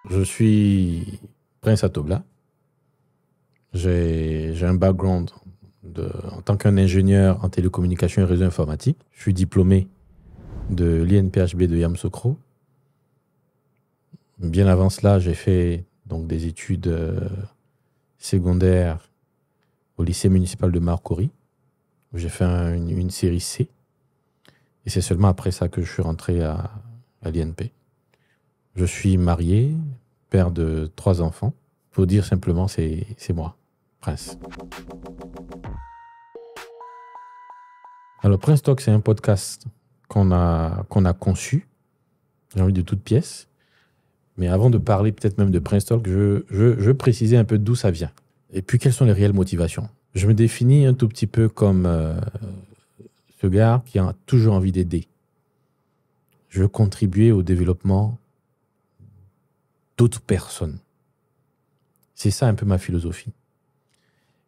Je suis Prince Atogla. J'ai un background en tant qu'ingénieur en télécommunications et réseaux informatiques. Je suis diplômé de l'INPHB de Yamoussoukro. Bien avant cela, j'ai fait donc des études secondaires au lycée municipal de Marcory, où j'ai fait une série C. Et c'est seulement après ça que je suis rentré à l'INP. Je suis marié, père de 3 enfants. Faut dire simplement, c'est moi, Prince. Alors, Prince Talk, c'est un podcast qu'on a conçu, j'ai envie de toutes pièces. Mais avant de parler peut-être même de Prince Talk, je veux préciser un peu d'où ça vient. Et puis, quelles sont les réelles motivations. Je me définis un tout petit peu comme ce gars qui a toujours envie d'aider. Je veux contribuer au développement d'autres personnes. C'est ça un peu ma philosophie.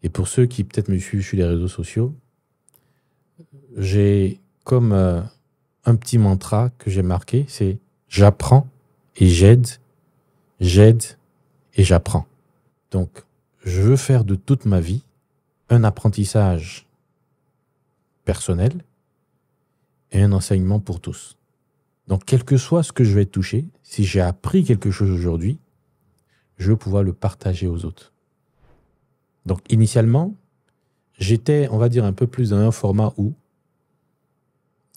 Et pour ceux qui peut-être me suivent sur les réseaux sociaux, j'ai comme un petit mantra que j'ai marqué, c'est « J'apprends et j'aide, j'aide et j'apprends ». Donc, je veux faire de toute ma vie un apprentissage personnel et un enseignement pour tous. Donc, quel que soit ce que je vais toucher, si j'ai appris quelque chose aujourd'hui, je veux pouvoir le partager aux autres. Donc, initialement, j'étais, on va dire, un peu plus dans un format où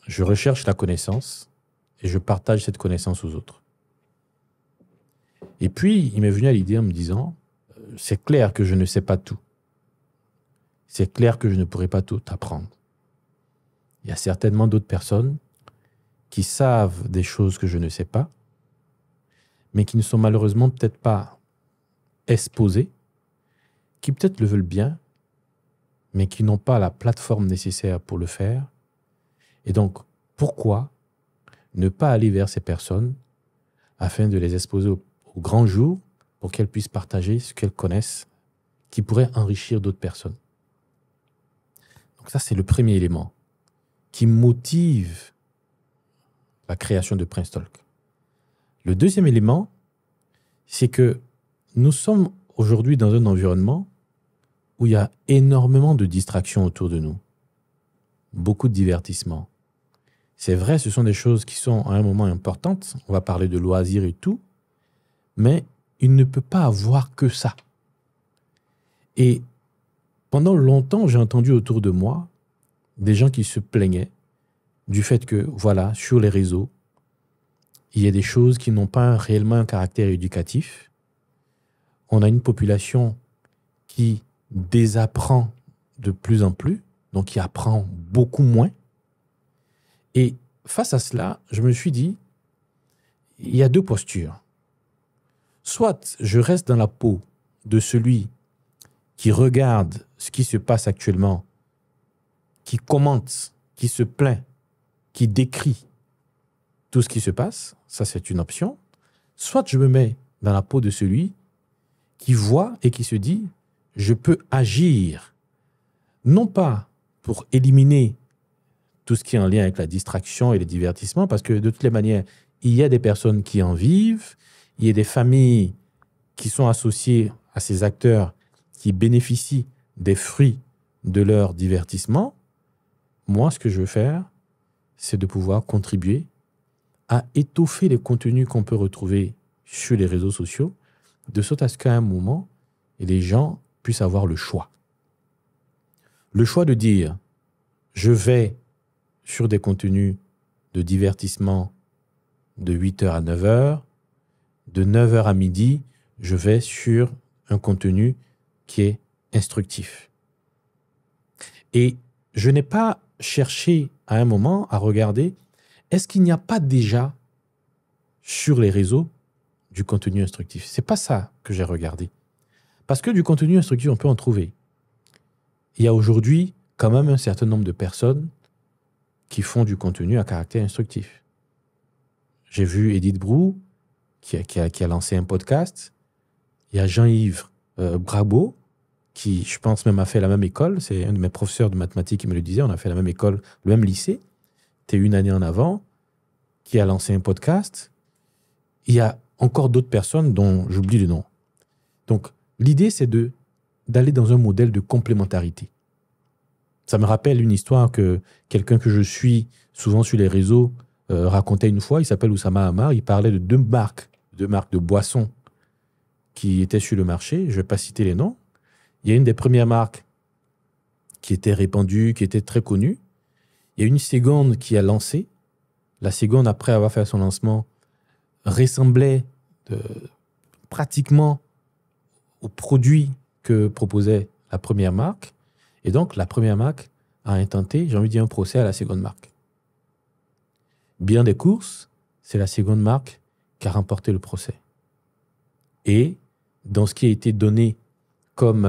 je recherche la connaissance et je partage cette connaissance aux autres. Et puis, il m'est venu à l'idée en me disant, c'est clair que je ne sais pas tout. C'est clair que je ne pourrai pas tout apprendre. Il y a certainement d'autres personnes qui savent des choses que je ne sais pas, mais qui ne sont malheureusement peut-être pas exposées, qui peut-être le veulent bien, mais qui n'ont pas la plateforme nécessaire pour le faire. Et donc, pourquoi ne pas aller vers ces personnes afin de les exposer au grand jour pour qu'elles puissent partager ce qu'elles connaissent qui pourrait enrichir d'autres personnes. Donc ça, c'est le premier élément qui motive la création de Prince Talk. Le deuxième élément, c'est que nous sommes aujourd'hui dans un environnement où il y a énormément de distractions autour de nous. Beaucoup de divertissements. C'est vrai, ce sont des choses qui sont à un moment importantes. On va parler de loisirs et tout. Mais il ne peut pas avoir que ça. Et pendant longtemps, j'ai entendu autour de moi des gens qui se plaignaient du fait que, voilà, sur les réseaux, il y a des choses qui n'ont pas réellement un caractère éducatif. On a une population qui désapprend de plus en plus, donc qui apprend beaucoup moins. Et face à cela, je me suis dit, il y a 2 postures. Soit je reste dans la peau de celui qui regarde ce qui se passe actuellement, qui commente, qui se plaint, qui décrit tout ce qui se passe, ça c'est une option. Soit je me mets dans la peau de celui qui voit et qui se dit « je peux agir », non pas pour éliminer tout ce qui est en lien avec la distraction et le divertissement, parce que de toutes les manières, il y a des personnes qui en vivent, il y a des familles qui sont associées à ces acteurs qui bénéficient des fruits de leur divertissement. Moi, ce que je veux faire, c'est de pouvoir contribuer à étoffer les contenus qu'on peut retrouver sur les réseaux sociaux, de sorte à ce qu'à un moment, les gens puissent avoir le choix. Le choix de dire, je vais sur des contenus de divertissement de 8h à 9h, de 9h à midi, je vais sur un contenu qui est instructif. Et je n'ai pas cherché à un moment à regarder, est-ce qu'il n'y a pas déjà sur les réseaux du contenu instructif? C'est pas ça que j'ai regardé. Parce que du contenu instructif, on peut en trouver. Il y a aujourd'hui quand même un certain nombre de personnes qui font du contenu à caractère instructif. J'ai vu Edith Brou, qui a lancé un podcast. Il y a Jean-Yves Brabo, qui, je pense, même a fait la même école. C'est un de mes professeurs de mathématiques qui me le disait. On a fait la même école, le même lycée. T'es une année en avant, qui a lancé un podcast. Il y a encore d'autres personnes dont j'oublie le nom. Donc, l'idée, c'est d'aller dans un modèle de complémentarité. Ça me rappelle une histoire que quelqu'un que je suis souvent sur les réseaux racontait une fois. Il s'appelle Oussama Hamar. Il parlait de deux marques de boissons qui étaient sur le marché. Je ne vais pas citer les noms. Il y a une des premières marques qui était répandue, qui était très connue. Il y a une seconde qui a lancé. La seconde, après avoir fait son lancement, ressemblait pratiquement aux produits que proposait la première marque. Et donc, la première marque a intenté, j'ai envie de dire, un procès à la seconde marque. Bien des courses, c'est la seconde marque qui a remporté le procès. Et dans ce qui a été donné comme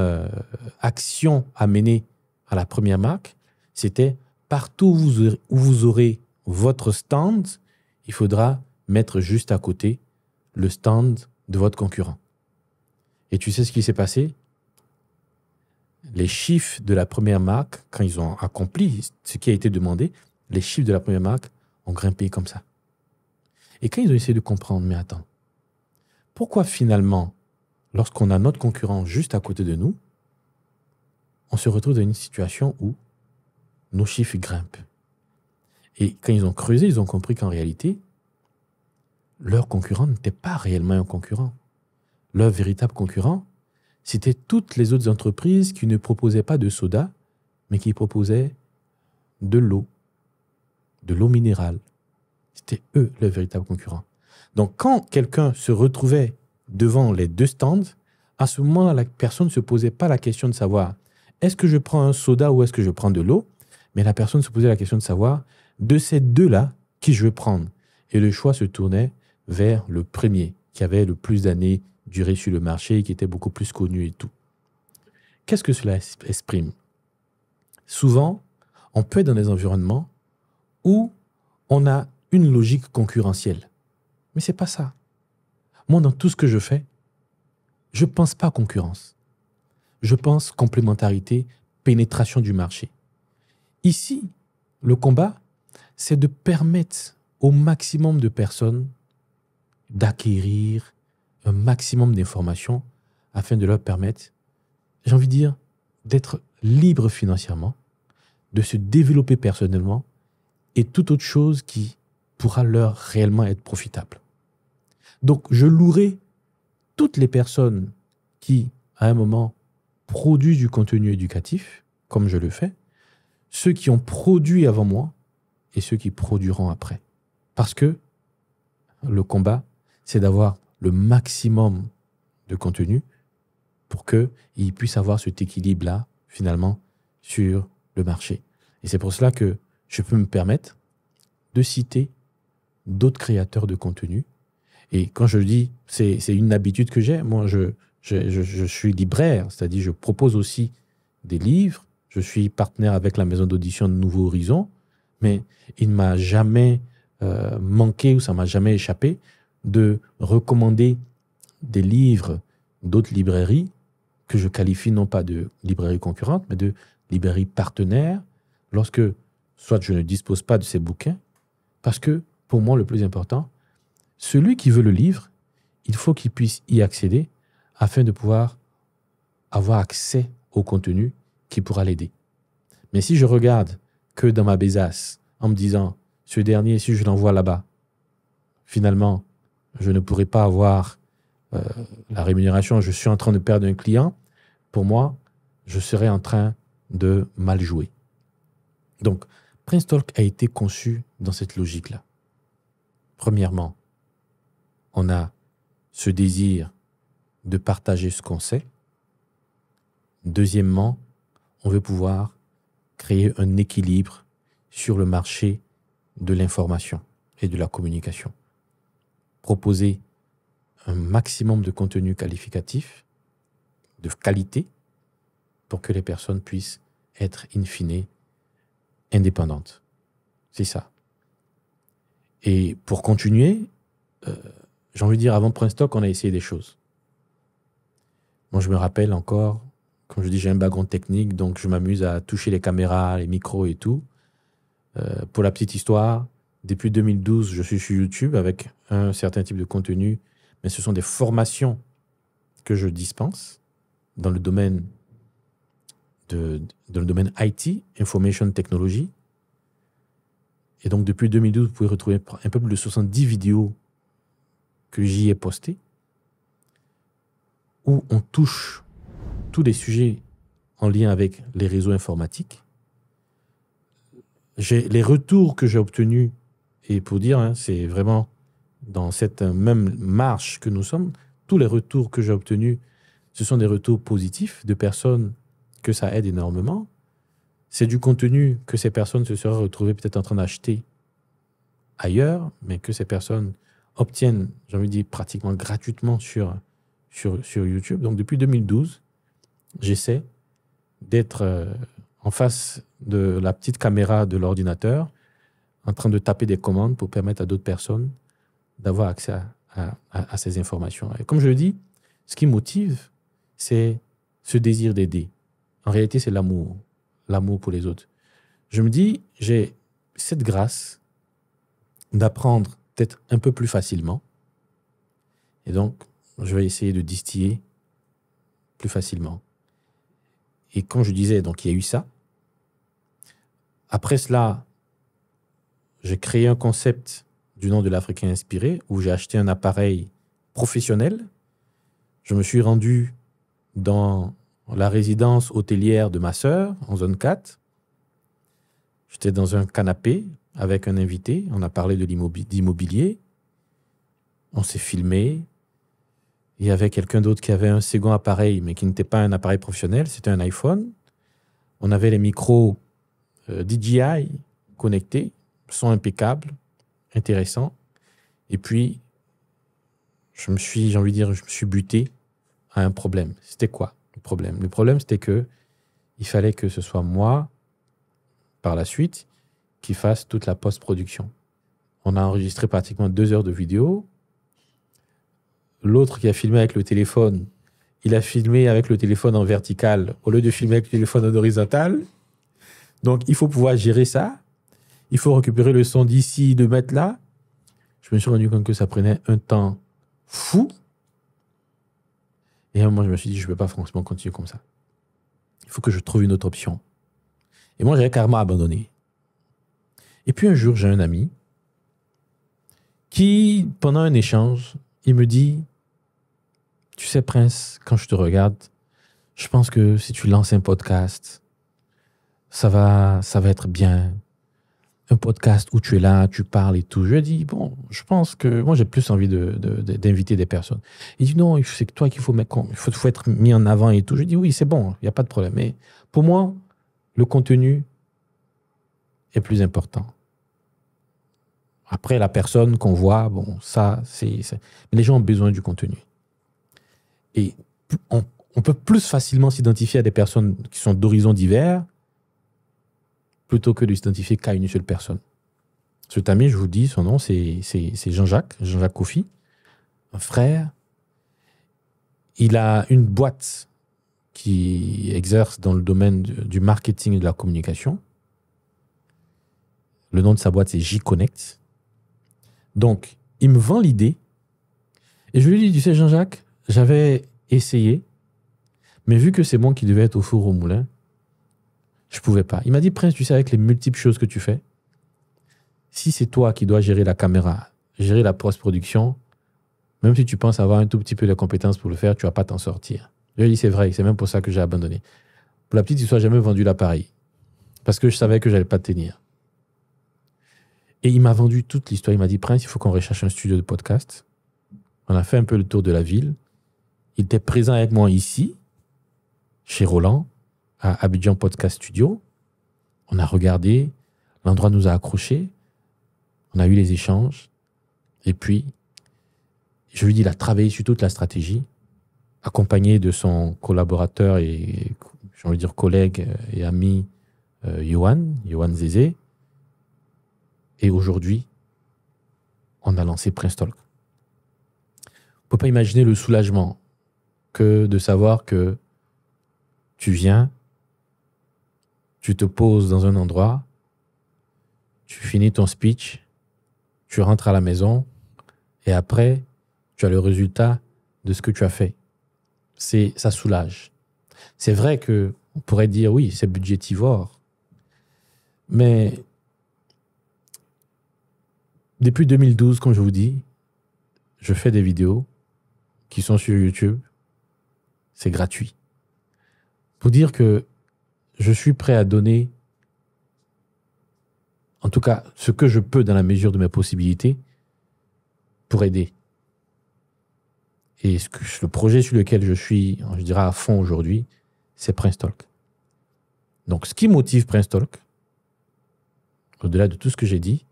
action à mener à la première marque, c'était partout où vous aurez votre stand, il faudra mettre juste à côté le stand de votre concurrent. Et tu sais ce qui s'est passé? Les chiffres de la première marque, quand ils ont accompli ce qui a été demandé, les chiffres de la première marque ont grimpé comme ça. Et quand ils ont essayé de comprendre, mais attends, pourquoi finalement, lorsqu'on a notre concurrent juste à côté de nous, on se retrouve dans une situation où nos chiffres grimpent? Et quand ils ont creusé, ils ont compris qu'en réalité, leur concurrent n'était pas réellement un concurrent. Leur véritable concurrent, c'était toutes les autres entreprises qui ne proposaient pas de soda, mais qui proposaient de l'eau minérale. C'était eux, leur véritable concurrent. Donc, quand quelqu'un se retrouvait devant les deux stands, à ce moment-là, la personne ne se posait pas la question de savoir est-ce que je prends un soda ou est-ce que je prends de l'eau, mais la personne se posait la question de savoir de ces deux-là, qui je veux prendre. Et le choix se tournait vers le premier, qui avait le plus d'années duré sur le marché, qui était beaucoup plus connu et tout. Qu'est-ce que cela exprime? Souvent, on peut être dans des environnements où on a une logique concurrentielle. Mais ce n'est pas ça. Moi, dans tout ce que je fais, je ne pense pas concurrence. Je pense complémentarité, pénétration du marché. Ici, le combat, c'est de permettre au maximum de personnes d'acquérir un maximum d'informations afin de leur permettre, j'ai envie de dire, d'être libre financièrement, de se développer personnellement et toute autre chose qui pourra leur réellement être profitable. Donc, je louerai toutes les personnes qui, à un moment, produisent du contenu éducatif, comme je le fais, ceux qui ont produit avant moi et ceux qui produiront après. Parce que le combat, c'est d'avoir le maximum de contenu pour qu'ils puissent avoir cet équilibre-là, finalement, sur le marché. Et c'est pour cela que je peux me permettre de citer d'autres créateurs de contenu. Et quand je dis, c'est une habitude que j'ai, moi, je suis libraire, c'est-à-dire je propose aussi des livres, je suis partenaire avec la maison d'audition de Nouveau Horizon, mais il ne m'a jamais manqué ou ça ne m'a jamais échappé de recommander des livres d'autres librairies que je qualifie non pas de librairies concurrentes, mais de librairies partenaires, lorsque soit je ne dispose pas de ces bouquins, parce que pour moi, le plus important, celui qui veut le livre, il faut qu'il puisse y accéder afin de pouvoir avoir accès au contenu qui pourra l'aider. Mais si je regarde que dans ma besace, en me disant, ce dernier, si je l'envoie là-bas, finalement, je ne pourrai pas avoir la rémunération, je suis en train de perdre un client, pour moi, je serais en train de mal jouer. Donc, Prince Talk a été conçu dans cette logique-là. Premièrement, on a ce désir de partager ce qu'on sait. Deuxièmement, on veut pouvoir créer un équilibre sur le marché de l'information et de la communication. Proposer un maximum de contenu qualificatif, de qualité, pour que les personnes puissent être, in fine, indépendantes. C'est ça. Et pour continuer, j'ai envie de dire, avant Prince Talk, on a essayé des choses. Moi, je me rappelle encore, comme je dis, j'ai un background technique, donc je m'amuse à toucher les caméras, les micros et tout. Pour la petite histoire, Depuis 2012, je suis sur YouTube avec un certain type de contenu, mais ce sont des formations que je dispense dans le domaine dans le domaine IT, Information Technology. Et donc, depuis 2012, vous pouvez retrouver un peu plus de 70 vidéos que j'y ai postées, où on touche tous les sujets en lien avec les réseaux informatiques. Les retours que j'ai obtenus, et pour dire, hein, c'est vraiment dans cette même marche que nous sommes, tous les retours que j'ai obtenus, ce sont des retours positifs de personnes que ça aide énormément. C'est du contenu que ces personnes se seraient retrouvées peut-être en train d'acheter ailleurs, mais que ces personnes obtiennent, j'ai envie de dire, pratiquement gratuitement sur YouTube. Donc, depuis 2012, j'essaie d'être en face de la petite caméra de l'ordinateur, en train de taper des commandes pour permettre à d'autres personnes d'avoir accès à ces informations. Et comme je le dis, ce qui motive, c'est ce désir d'aider. En réalité, c'est l'amour pour les autres. Je me dis, j'ai cette grâce d'apprendre peut-être un peu plus facilement. Et donc, je vais essayer de distiller plus facilement. Et comme je disais, donc il y a eu ça. Après cela, j'ai créé un concept du nom de l'Africain inspiré où j'ai acheté un appareil professionnel. Je me suis rendu dans la résidence hôtelière de ma sœur, en zone 4. J'étais dans un canapé avec un invité. On a parlé d'immobilier. On s'est filmé. Il y avait quelqu'un d'autre qui avait un second appareil, mais qui n'était pas un appareil professionnel. C'était un iPhone. On avait les micros DJI connectés, son impeccable, intéressant. Et puis, je me suis buté à un problème. C'était quoi le problème? Le problème, c'était que il fallait que ce soit moi, par la suite, qui fasse toute la post-production. On a enregistré pratiquement 2 heures de vidéo. L'autre qui a filmé avec le téléphone, il a filmé avec le téléphone en vertical au lieu de filmer avec le téléphone en horizontal. Donc, il faut pouvoir gérer ça. Il faut récupérer le son d'ici, de mettre là. Je me suis rendu compte que ça prenait un temps fou. Et à un moment, je me suis dit, je ne peux pas franchement continuer comme ça. Il faut que je trouve une autre option. Et moi, j'avais carrément abandonné. Et puis un jour, j'ai un ami qui, pendant un échange, il me dit, tu sais, Prince, quand je te regarde, je pense que si tu lances un podcast, ça va être bien. Un podcast où tu es là, tu parles et tout. Je lui ai dit, bon, je pense que moi, j'ai plus envie d'inviter des personnes. Il dit, non, c'est que toi qu'il faut être mis en avant et tout. Je lui ai dit, oui, c'est bon, il n'y a pas de problème. Mais pour moi, le contenu est plus important. Après, la personne qu'on voit, bon, ça, c'est... Mais les gens ont besoin du contenu. Et on peut plus facilement s'identifier à des personnes qui sont d'horizons divers plutôt que de s'identifier qu'à une seule personne. Cet ami, je vous dis, son nom, c'est Jean-Jacques Kofi, un frère. Il a une boîte qui exerce dans le domaine du marketing et de la communication. Le nom de sa boîte, c'est J-Connect. Donc, il me vend l'idée. Et je lui dis, tu sais, Jean-Jacques, j'avais essayé, mais vu que c'est moi qui devais être au four au moulin, je ne pouvais pas. Il m'a dit, Prince, tu sais, avec les multiples choses que tu fais, si c'est toi qui dois gérer la caméra, gérer la post-production, même si tu penses avoir un tout petit peu de compétences pour le faire, tu ne vas pas t'en sortir. Je lui ai dit, c'est vrai, c'est même pour ça que j'ai abandonné. Pour la petite histoire, j'ai jamais vendu l'appareil parce que je savais que je n'allais pas tenir. Et il m'a vendu toute l'histoire. Il m'a dit, Prince, il faut qu'on recherche un studio de podcast. On a fait un peu le tour de la ville. Il était présent avec moi ici, chez Roland, à Abidjan Podcast Studio. On a regardé, l'endroit nous a accrochés, on a eu les échanges, et puis, je lui dis, il a travaillé sur toute la stratégie, accompagné de son collaborateur et, j'ai envie de dire, collègue et ami, Yohan Zézé. Et aujourd'hui, on a lancé Prince Talk. On ne peut pas imaginer le soulagement que de savoir que tu viens, tu te poses dans un endroit, tu finis ton speech tu rentres à la maison et après, tu as le résultat de ce que tu as fait. Ça soulage. C'est vrai qu'on pourrait dire, oui, c'est budgétivore, mais depuis 2012, comme je vous dis, je fais des vidéos qui sont sur YouTube. C'est gratuit. Pour dire que je suis prêt à donner, en tout cas, ce que je peux dans la mesure de mes possibilités pour aider. Et le projet sur lequel je suis, je dirais, à fond aujourd'hui, c'est Prince Talk. Donc, ce qui motive Prince Talk, au-delà de tout ce que j'ai dit,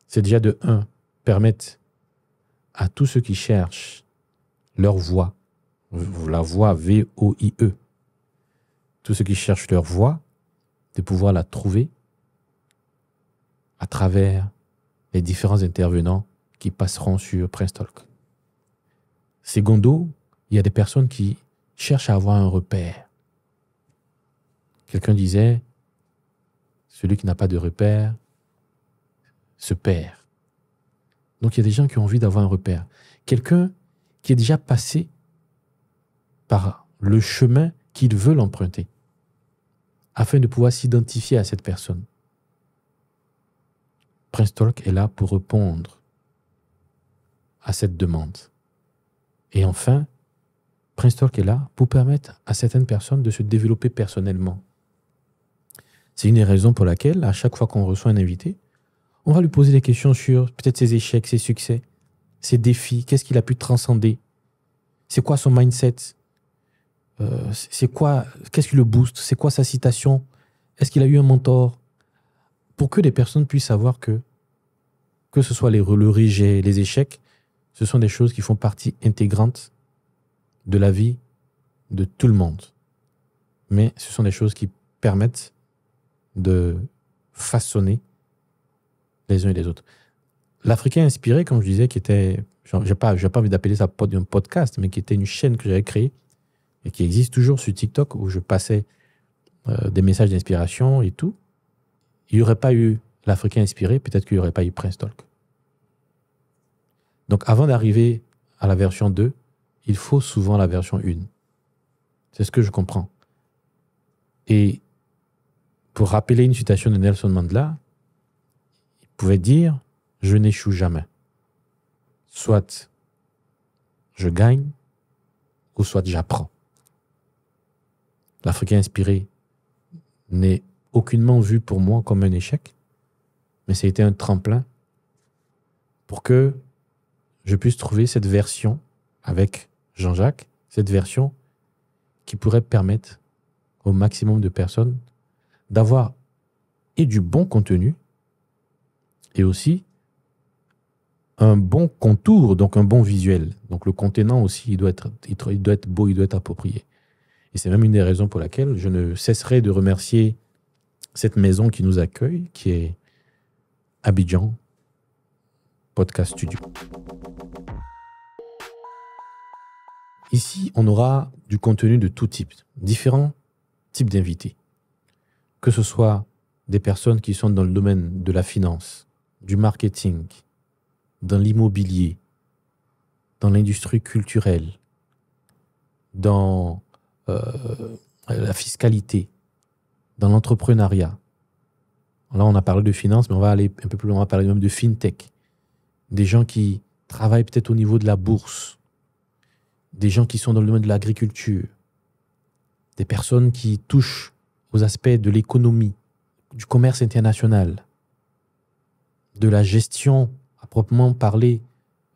c'est déjà de 1, permettre à tous ceux qui cherchent leur voix, la voix V-O-I-E, tous ceux qui cherchent leur voix, de pouvoir la trouver à travers les différents intervenants qui passeront sur Prince Talk. Secondo, il y a des personnes qui cherchent à avoir un repère. Quelqu'un disait, celui qui n'a pas de repère se perd. Donc il y a des gens qui ont envie d'avoir un repère. Quelqu'un qui est déjà passé par le chemin qu'ils veulent emprunter, afin de pouvoir s'identifier à cette personne. Prince Talk est là pour répondre à cette demande. Et enfin, Prince Talk est là pour permettre à certaines personnes de se développer personnellement. C'est une des raisons pour laquelle, à chaque fois qu'on reçoit un invité, on va lui poser des questions sur peut-être ses échecs, ses succès, ses défis, qu'est-ce qu'il a pu transcender, c'est quoi son mindset, qu'est-ce qui le booste, c'est quoi sa citation, est-ce qu'il a eu un mentor, pour que les personnes puissent savoir que ce soit le rejet, les échecs, ce sont des choses qui font partie intégrante de la vie de tout le monde. Mais ce sont des choses qui permettent de façonner les uns et les autres. L'Africain inspiré, comme je disais, qui était, je n'ai pas envie d'appeler ça un podcast, mais qui était une chaîne que j'avais créée et qui existe toujours sur TikTok, où je passais des messages d'inspiration et tout. Il n'y aurait pas eu l'Africain inspiré, peut-être qu'il n'y aurait pas eu Prince Talk. Donc avant d'arriver à la version 2, il faut souvent la version 1. C'est ce que je comprends. Et pour rappeler une citation de Nelson Mandela, il pouvait dire « Je n'échoue jamais. Soit je gagne, ou soit j'apprends. » L'Africain inspiré n'est aucunement vu pour moi comme un échec, mais ça a été un tremplin pour que je puisse trouver cette version avec Jean-Jacques, cette version qui pourrait permettre au maximum de personnes d'avoir et du bon contenu et aussi un bon contour, donc un bon visuel. Donc le contenant aussi, il doit être beau, il doit être approprié. Et c'est même une des raisons pour laquelle je ne cesserai de remercier cette maison qui nous accueille, qui est Abidjan Podcast Studio. Ici, on aura du contenu de tout type, différents types d'invités. Que ce soit des personnes qui sont dans le domaine de la finance, du marketing, dans l'immobilier, dans l'industrie culturelle, dans la fiscalité, dans l'entrepreneuriat. Là, on a parlé de finance, mais on va aller un peu plus loin, on va parler même de fintech. Des gens qui travaillent peut-être au niveau de la bourse, des gens qui sont dans le domaine de l'agriculture, des personnes qui touchent aux aspects de l'économie, du commerce international, de la gestion, à proprement parler,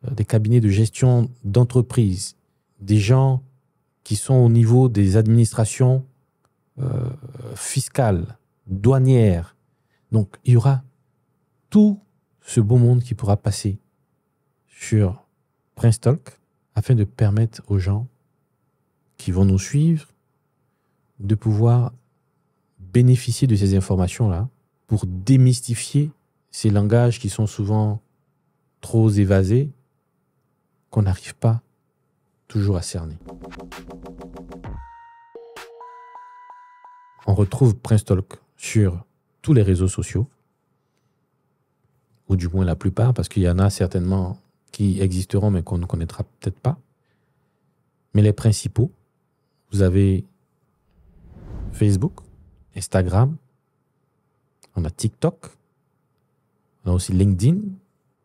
des cabinets de gestion d'entreprise, des gens qui sont au niveau des administrations fiscales, douanières. Donc, il y aura tout ce beau monde qui pourra passer sur Prince Talk afin de permettre aux gens qui vont nous suivre de pouvoir bénéficier de ces informations-là pour démystifier ces langages qui sont souvent trop évasés, qu'on n'arrive pas toujours à cerner. On retrouve Prince Talk sur tous les réseaux sociaux ou du moins la plupart, parce qu'il y en a certainement qui existeront mais qu'on ne connaîtra peut-être pas. Mais les principaux, vous avez Facebook, Instagram, on a TikTok, on a aussi LinkedIn,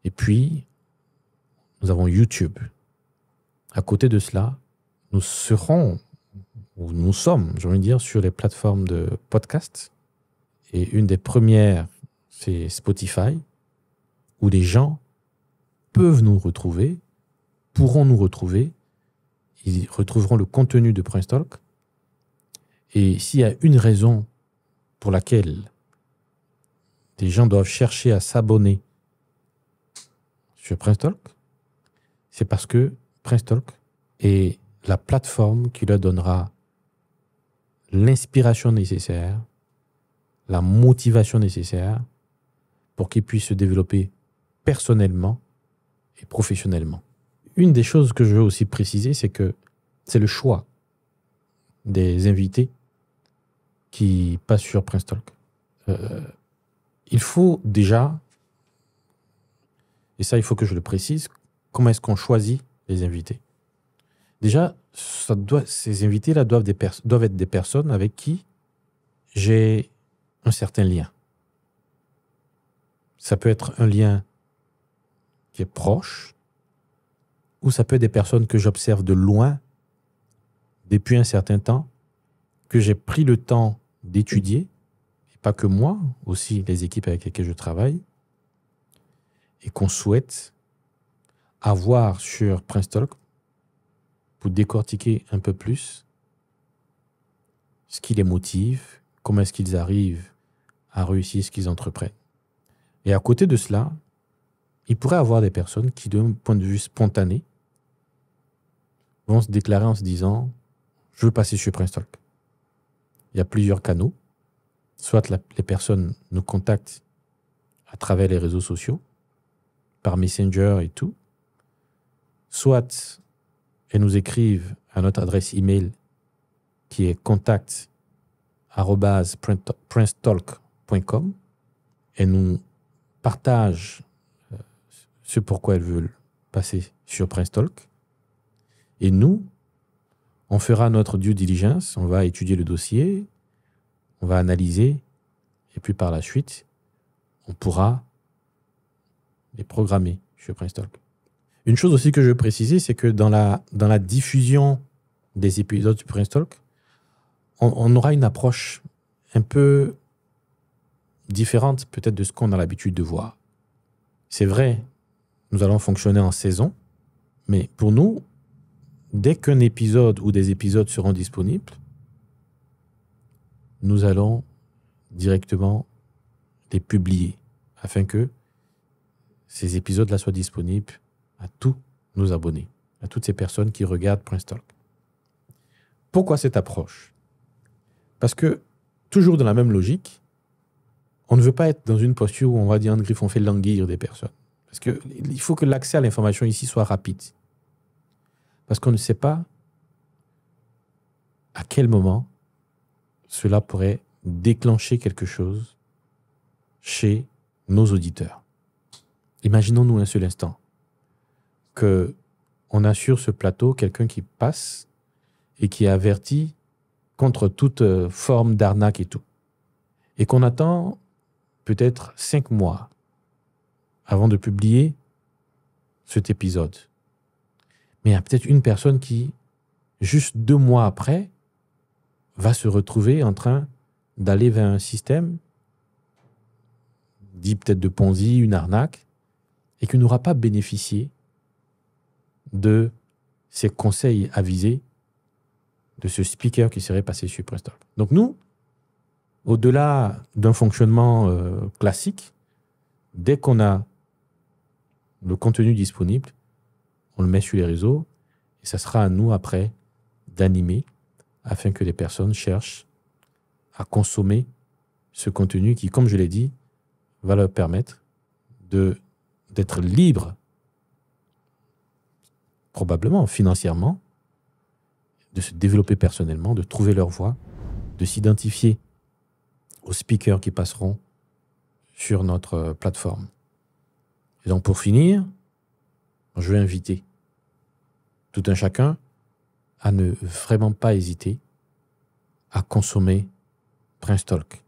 et puis nous avons YouTube. À côté de cela, nous serons, ou nous sommes, j'ai envie de dire, sur les plateformes de podcast. Et une des premières, c'est Spotify, où les gens peuvent nous retrouver, pourront nous retrouver, ils retrouveront le contenu de Prince Talk. Et s'il y a une raison pour laquelle des gens doivent chercher à s'abonner sur Prince Talk, c'est parce que Prince Talk est la plateforme qui leur donnera l'inspiration nécessaire, la motivation nécessaire pour qu'ils puissent se développer personnellement et professionnellement. Une des choses que je veux aussi préciser, c'est que c'est le choix des invités qui passent sur Prince Talk. Il faut déjà, et ça il faut que je le précise, comment est-ce qu'on choisit les invités? Déjà, ces invités-là doivent être des personnes avec qui j'ai un certain lien. Ça peut être un lien qui est proche, ou ça peut être des personnes que j'observe de loin depuis un certain temps, que j'ai pris le temps d'étudier, et pas que moi, aussi les équipes avec lesquelles je travaille, et qu'on souhaite avoir sur Prince Talk pour décortiquer un peu plus ce qui les motive, comment est-ce qu'ils arrivent à réussir ce qu'ils entreprennent. Et à côté de cela, il pourrait y avoir des personnes qui, d'un point de vue spontané, vont se déclarer en se disant « Je veux passer sur Prince Talk ». Il y a plusieurs canaux. Soit les personnes nous contactent à travers les réseaux sociaux, par Messenger et tout. Soit elles nous écrivent à notre adresse email qui est contact@princetalk.com et nous partagent ce pourquoi elles veulent passer sur Prince Talk. Et nous, on fera notre due diligence, on va étudier le dossier, on va analyser, et puis par la suite, on pourra les programmer sur Prince Talk. Une chose aussi que je veux préciser, c'est que dans la diffusion des épisodes du Prince Talk, on aura une approche un peu différente peut-être de ce qu'on a l'habitude de voir. C'est vrai, nous allons fonctionner en saison, mais pour nous, dès qu'un épisode ou des épisodes seront disponibles, nous allons directement les publier afin que ces épisodes-là soient disponibles à tous nos abonnés, à toutes ces personnes qui regardent Prince Talk. Pourquoi cette approche? Parce que, toujours dans la même logique, on ne veut pas être dans une posture où on va dire en griffe, on fait languir des personnes. Parce qu'il faut que l'accès à l'information ici soit rapide. Parce qu'on ne sait pas à quel moment cela pourrait déclencher quelque chose chez nos auditeurs. Imaginons-nous un seul instant qu'on a sur ce plateau quelqu'un qui passe et qui est averti contre toute forme d'arnaque et tout. Et qu'on attend peut-être 5 mois avant de publier cet épisode. Mais il y a peut-être une personne qui, juste 2 mois après, va se retrouver en train d'aller vers un système dit peut-être de Ponzi, une arnaque, et qui n'aura pas bénéficié de ces conseils avisés de ce speaker qui serait passé sur Prince Talk. Donc nous, au-delà d'un fonctionnement classique, dès qu'on a le contenu disponible, on le met sur les réseaux et ça sera à nous après d'animer afin que les personnes cherchent à consommer ce contenu qui, comme je l'ai dit, va leur permettre d'être libres, probablement financièrement, de se développer personnellement, de trouver leur voie, de s'identifier aux speakers qui passeront sur notre plateforme. Et donc pour finir, je veux inviter tout un chacun à ne vraiment pas hésiter à consommer Prince Talk.